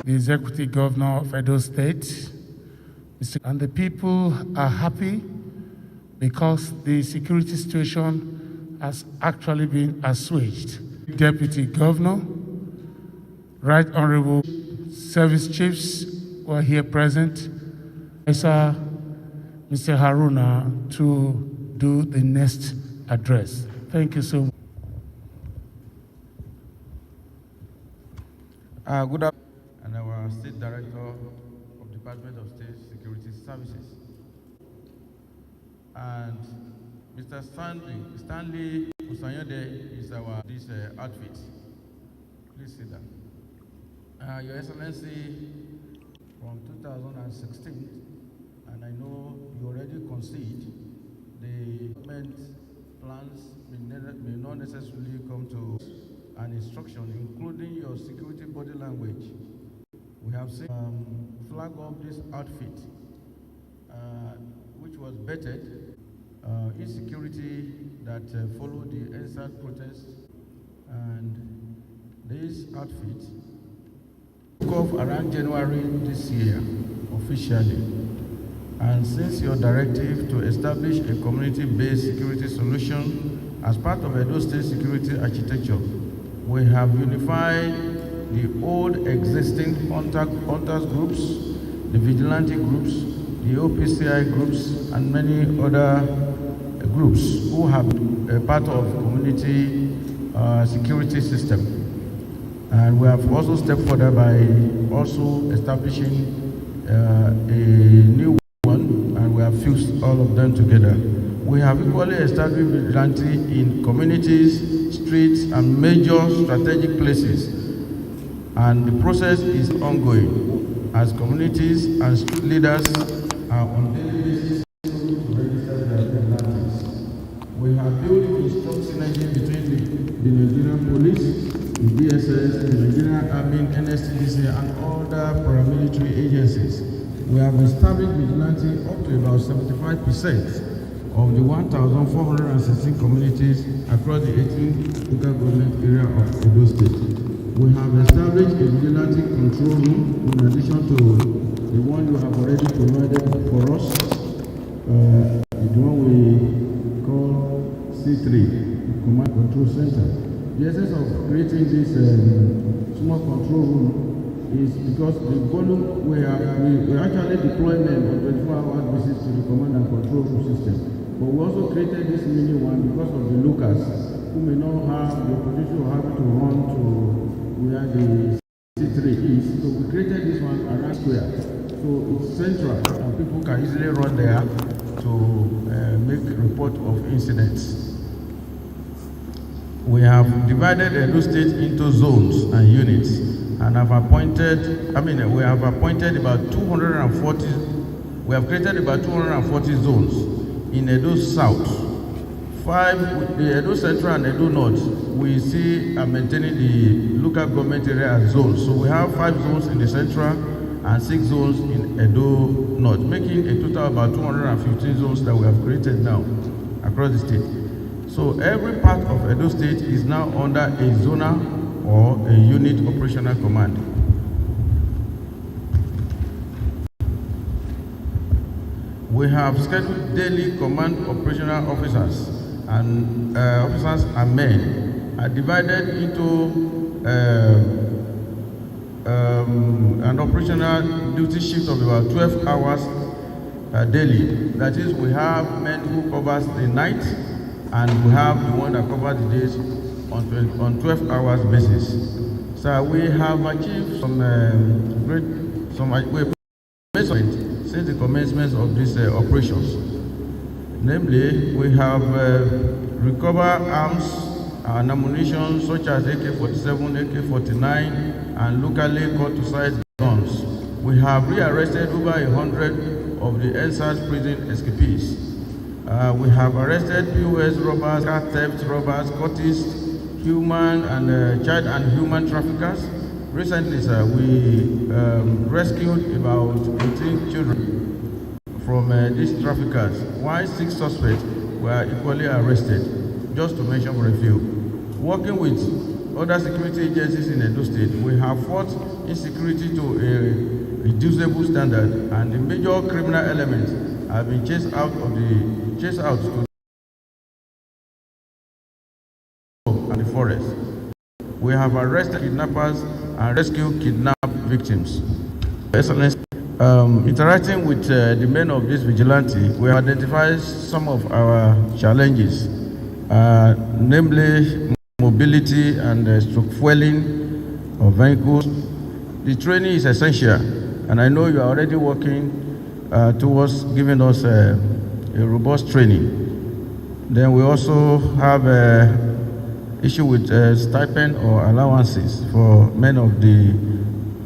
The Executive Governor of Edo State, and the people are happy because the security situation has actually been assuaged. Deputy Governor, Right Honorable Service Chiefs who are here present, Mr. Haruna to do the next address. Thank you so much. Good afternoon, and our State Director of Department of State Security Services. And Mr. Stanley Usanyode is our outfit. Please sit down. Your Excellency, from 2016, and I know you already concede, the government plans may not necessarily come to an instruction, including your security body language. We have seen flag up this outfit, which was vetted, insecurity that followed the NSAT protest, and this outfit took off around January this year, officially. And since your directive to establish a community-based security solution as part of Edo State security architecture, we have unified the old existing hunters groups, the vigilante groups, the OPCI groups, and many other groups who have a part of community security system. And we have also stepped further by also establishing a new one, and we have fused all of them together. We have equally established vigilante in communities, streets, and major strategic places. And the process is ongoing as communities and street leaders are on daily basis to register their vigilantes. We have built a strong synergy between the Nigerian police, the DSS, the Nigerian Army, NSTDC, and other paramilitary agencies. We have established vigilante up to about 75% of the 1,416 communities across the 18 local government area of Edo State. We have established a vigilante control room in addition to the one you have already provided for us, the one we call C3, Command Control Center. The essence of creating this small control room is because the volume we actually deployment of 24-hour visits to the command and control room system. But we also created this mini one because of the locals who may not have the opportunity or have to run to where the C3 is. So we created this one around square. So it's central and people can easily run there to make report of incidents. We have divided Edo State into zones and units and have appointed, we have appointed about 240, we have created about 240 zones in Edo South. 5, the Edo Central and Edo North, we see are maintaining the local government area as zones. So we have 5 zones in the Central and 6 zones in Edo North, making a total of about 215 zones that we have created now across the state. So every part of Edo State is now under a zonal or a unit operational command. We have scheduled daily command operational officers officers and men are divided into an operational duty shift of about 12 hours daily. That is, we have men who covers the night, and we have the one that covers the days on 12 hours basis. So we have achieved some since the commencement of these operations. Namely, we have recovered arms and ammunition such as AK-47, AK-49, and locally cut-to-size guns. We have rearrested over 100 of the NSAS prison escapees. We have arrested POS robbers, car theft robbers, cultists, human and child and human traffickers. Recently, sir, we rescued about 18 children from these traffickers, while 6 suspects were equally arrested, just to mention for a few. Working with other security agencies in Edo State, we have fought insecurity to a reducible standard, and the major criminal elements have been chased out to the forest. We have arrested kidnappers and rescued kidnapped victims. Excellency, interacting with the men of this vigilante, we have identified some of our challenges, namely mobility and stroke fueling of vehicles. The training is essential, and I know you are already working towards giving us a robust training. Then we also have issue with stipend or allowances for men of the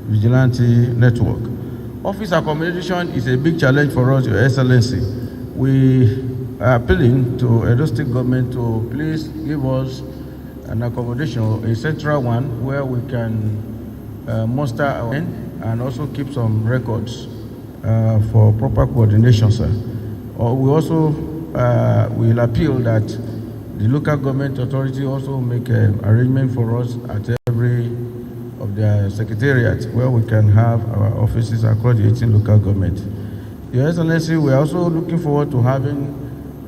vigilante network. Office accommodation is a big challenge for us, Your Excellency. We are appealing to Edo State government to please give us an accommodation, a central one, where we can muster our men and also keep some records for proper coordination, sir. We also will appeal that the local government authority also make arrangement for us at every of their secretariats where we can have our offices across the 18 local government. Your Excellency, we are also looking forward to having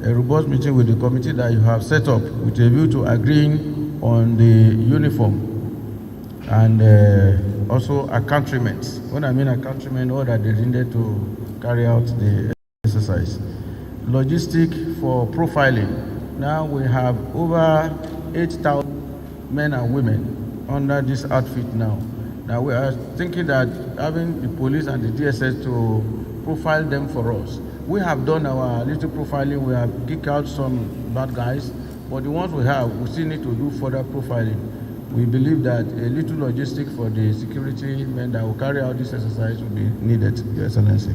a robust meeting with the committee that you have set up with a view to agreeing on the uniform and also accoutrements. When I mean accoutrement, all that they needed to carry out the exercise. Logistic for profiling. Now we have over 8,000 men and women under this outfit now. Now we are thinking that having the police and the DSS to profile them for us. We have done our little profiling, we have kicked out some bad guys, but the ones we have, we still need to do further profiling. We believe that a little logistic for the security men that will carry out this exercise will be needed, Your Excellency.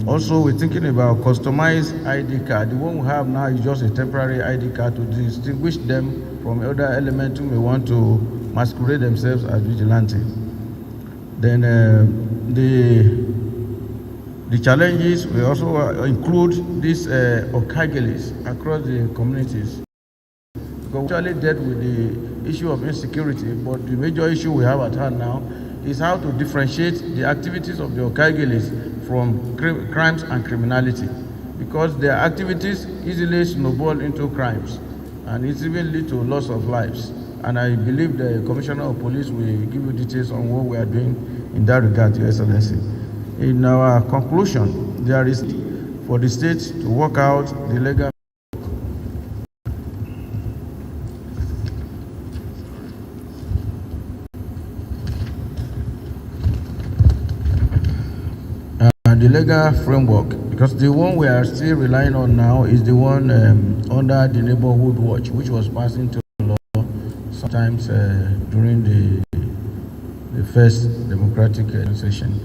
Also, we're thinking about customized ID card. The one we have now is just a temporary ID card to distinguish them from other elements who may want to masquerade themselves as vigilante. Then the challenges we also include these okagelis across the communities. We actually dealt with the issue of insecurity, but the major issue we have at hand now is how to differentiate the activities of the okagelis from crimes and criminality, because their activities easily snowball into crimes and it even lead to loss of lives. And I believe the Commissioner of Police will give you details on what we are doing in that regard, Your Excellency. In our conclusion, there is for the state to work out the legal framework, because the one we are still relying on now is the one under the neighborhood watch, which was passed into law sometimes during the first democratic session.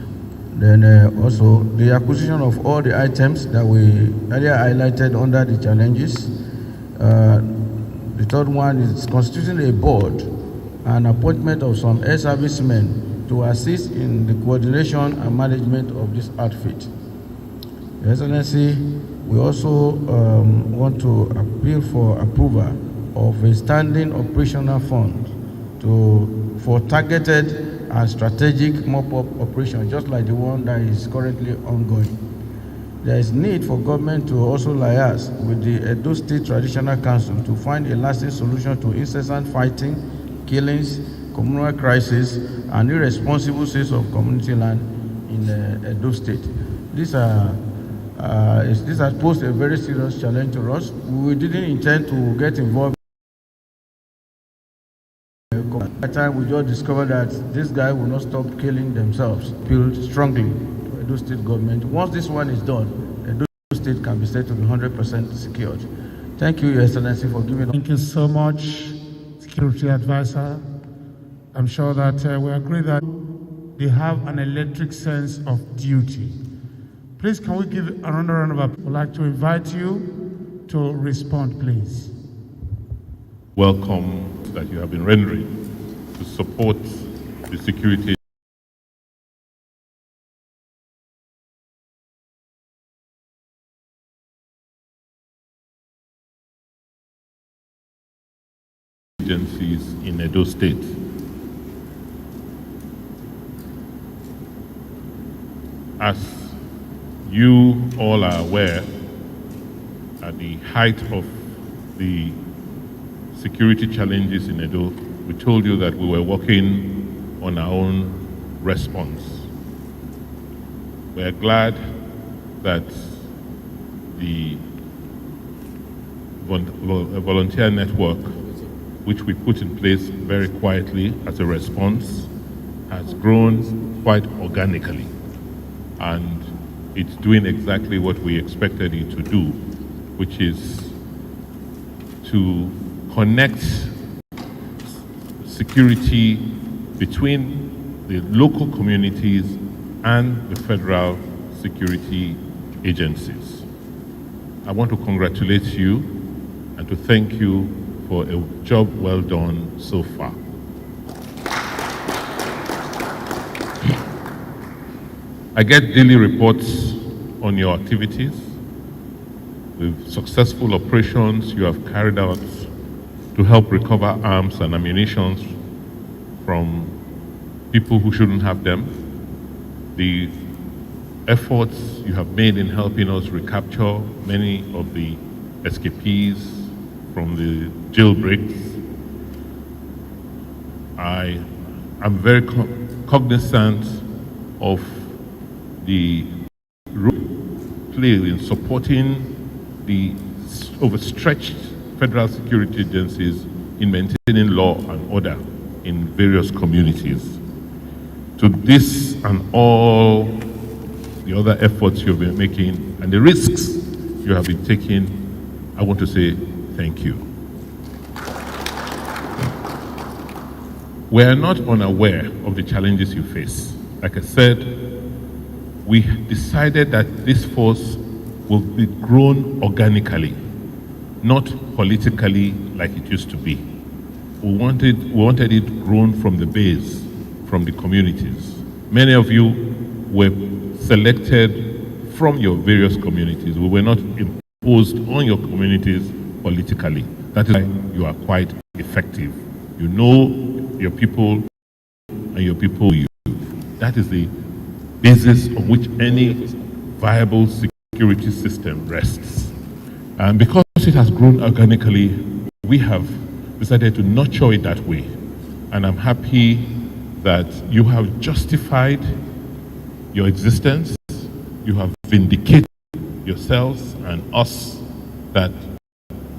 Then also the acquisition of all the items that we earlier highlighted under the challenges. The third one is constituting a board and appointment of some ex-servicemen to assist in the coordination and management of this outfit. Your Excellency, we also want to appeal for approval of a standing operational fund for targeted and strategic mop-up operation, just like the one that is currently ongoing. There is need for government to also liaise with the Edo State Traditional Council to find a lasting solution to incessant fighting, killings, communal crisis, and irresponsible sales of community land in Edo State. This has posed a very serious challenge to us. We didn't intend to get involved. At that time, we just discovered that this guy will not stop killing themselves. Appealed strongly to Edo State government. Once this one is done, Edo State can be said to be 100% secured. Thank you, Your Excellency, for giving us. Thank you so much, Security Advisor. I'm sure that we agree that they have an electric sense of duty. Please, can we give another round of applause? I'd like to invite you to respond, please. Welcome that you have been rendering to support the security agencies in Edo State. As you all are aware, at the height of the security challenges in Edo, we told you that we were working on our own response. We are glad that the volunteer network, which we put in place very quietly as a response, has grown quite organically. And it's doing exactly what we expected it to do, which is to connect security between the local communities and the federal security agencies. I want to congratulate you and to thank you for a job well done so far. I get daily reports on your activities, with successful operations you have carried out to help recover arms and ammunition from people who shouldn't have them, the efforts you have made in helping us recapture many of the escapees from the jailbreaks. I am very cognizant of the role played in supporting the overstretched federal security agencies in maintaining law and order in various communities. To this and all the other efforts you've been making and the risks you have been taking, I want to say thank you. We are not unaware of the challenges you face. Like I said, we decided that this force will be grown organically, not politically like it used to be. We wanted it grown from the base, from the communities. Many of you were selected from your various communities. We were not imposed on your communities politically. That is why you are quite effective. You know your people and your people know you. That is the basis on which any viable security system rests. And because it has grown organically, we have decided to nurture it that way. And I'm happy that you have justified your existence, you have vindicated yourselves and us that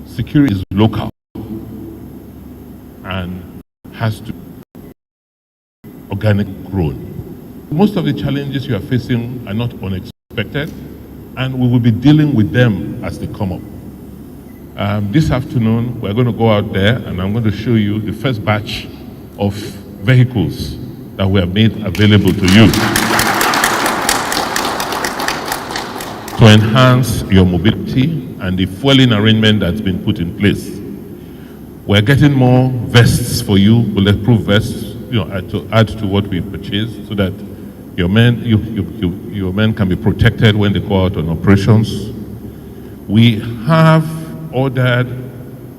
security is local and has to be organically grown. Most of the challenges you are facing are not unexpected, and we will be dealing with them as they come up. This afternoon, we're going to go out there and I'm going to show you the first batch of vehicles that were made available to you to enhance your mobility and the fueling arrangement that's been put in place. We're getting more vests for you, bulletproof vests, to add to what we purchased so that your men can be protected when they go out on operations. We have ordered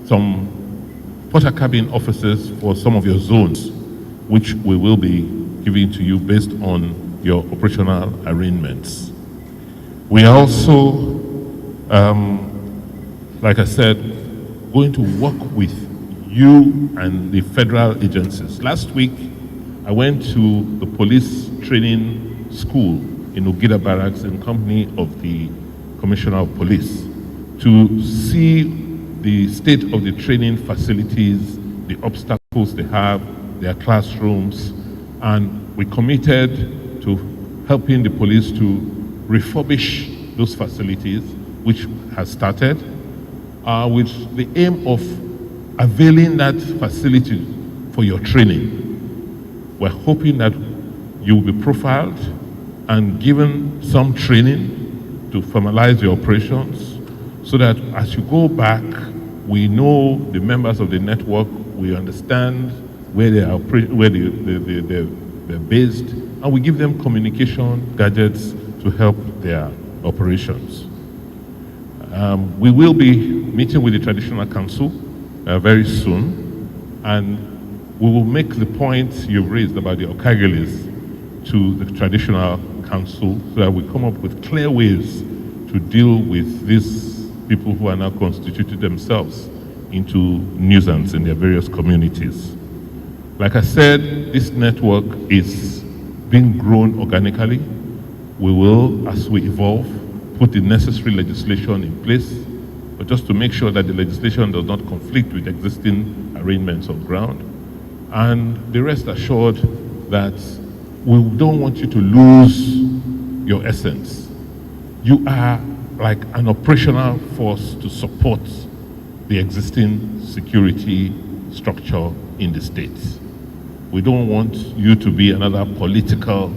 some porter cabin officers for some of your zones, which we will be giving to you based on your operational arrangements. We are also, like I said, going to work with you and the federal agencies. Last week, I went to the police training school in Ogida Barracks in company of the Commissioner of Police to see the state of the training facilities, the obstacles they have, their classrooms, and we committed to helping the police to refurbish those facilities, which has started, with the aim of availing that facility for your training. We're hoping that you will be profiled and given some training to formalize your operations so that as you go back, we know the members of the network, we understand where they are, they're based, and we give them communication gadgets to help their operations. We will be meeting with the Traditional Council very soon, and we will make the point you've raised about the Okagelis to the Traditional Council so that we come up with clear ways to deal with these people who are now constituted themselves into nuisance in their various communities. Like I said, this network is being grown organically. We will, as we evolve, put the necessary legislation in place, but just to make sure that the legislation does not conflict with existing arrangements on ground. And be rest assured that we don't want you to lose your essence. You are like an operational force to support the existing security structure in the state. We don't want you to be another political